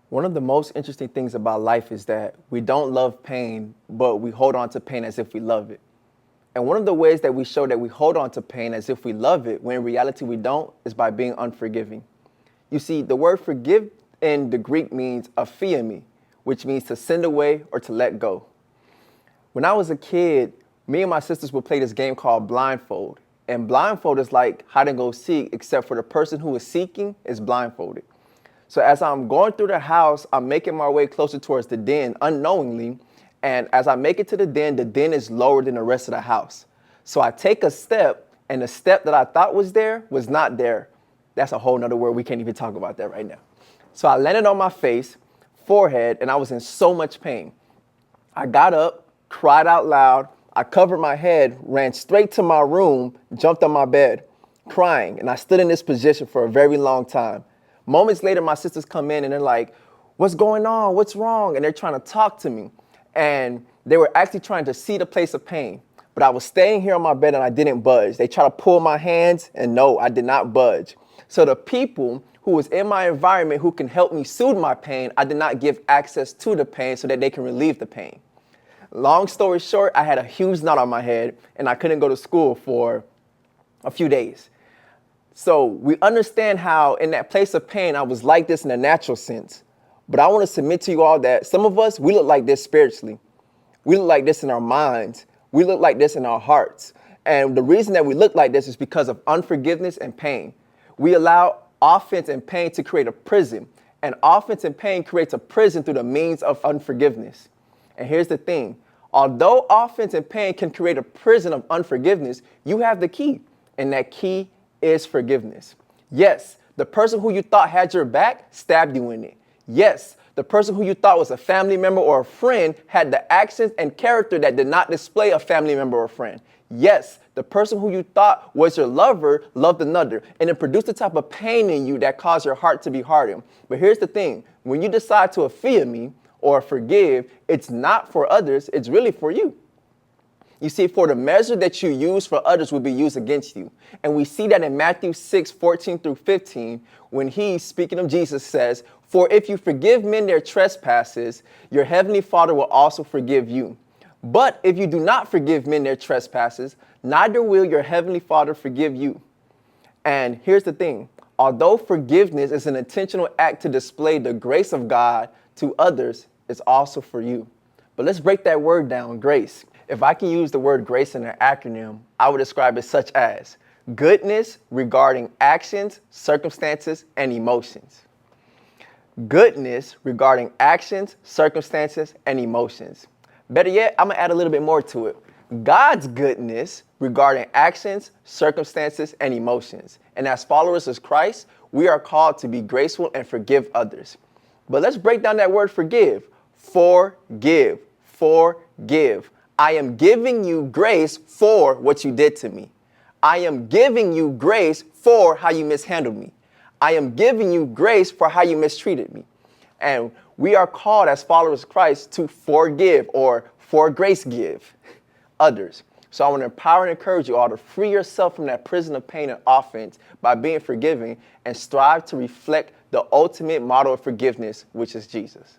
One of the most interesting things about life is that we don't love pain, but we hold on to pain as if we love it. And one of the ways that we show that we hold on to pain as if we love it, when in reality we don't, is by being unforgiving. You see, the word forgive in the Greek means aphiemi, which means to send away or to let go. When I was a kid, me and my sisters would play this game called blindfold. And blindfold is like hide and go seek, except for the person who is seeking is blindfolded. So as I'm going through the house, I'm making my way closer towards the den unknowingly. And as I make it to the den is lower than the rest of the house. So I take a step, and the step that I thought was there was not there. That's a whole nother word. We can't even talk about that right now. So I landed on my face, forehead, and I was in so much pain. I got up, cried out loud. I covered my head, ran straight to my room, jumped on my bed, crying. And I stood in this position for a very long time. Moments later, my sisters come in and they're like, "What's going on? What's wrong?" And they're trying to talk to me. And they were actually trying to see the place of pain. But I was staying here on my bed and I didn't budge. They tried to pull my hands and no, I did not budge. So the people who was in my environment who can help me soothe my pain, I did not give access to the pain so that they can relieve the pain. Long story short, I had a huge knot on my head and I couldn't go to school for a few days. So we understand how in that place of pain, I was like this in a natural sense. But I want to submit to you all that some of us, we look like this spiritually. We look like this in our minds. We look like this in our hearts. And the reason that we look like this is because of unforgiveness and pain. We allow offense and pain to create a prison. And offense and pain creates a prison through the means of unforgiveness. And here's the thing. Although offense and pain can create a prison of unforgiveness, you have the key. And that key is forgiveness. Yes, the person who you thought had your back stabbed you in it. Yes, the person who you thought was a family member or a friend had the actions and character that did not display a family member or friend. Yes, the person who you thought was your lover loved another, and it produced a type of pain in you that caused your heart to be hardened. But here's the thing, when you decide to aphiemi or forgive, it's not for others, it's really for you. You see, for the measure that you use for others will be used against you. And we see that in Matthew 6:14-15, when he, speaking of Jesus, says, "For if you forgive men their trespasses, your heavenly Father will also forgive you. But if you do not forgive men their trespasses, neither will your heavenly Father forgive you." And here's the thing. Although forgiveness is an intentional act to display the grace of God to others, it's also for you. But let's break that word down, grace. If I can use the word grace in an acronym, I would describe it such as goodness regarding actions, circumstances, and emotions. Goodness regarding actions, circumstances, and emotions. Better yet, I'm going to add a little bit more to it. God's goodness regarding actions, circumstances, and emotions. And as followers of Christ, we are called to be graceful and forgive others. But let's break down that word forgive. Forgive. Forgive. I am giving you grace for what you did to me. I am giving you grace for how you mishandled me. I am giving you grace for how you mistreated me. And we are called as followers of Christ to forgive or for grace give others. So I want to empower and encourage you all to free yourself from that prison of pain and offense by being forgiving and strive to reflect the ultimate model of forgiveness, which is Jesus.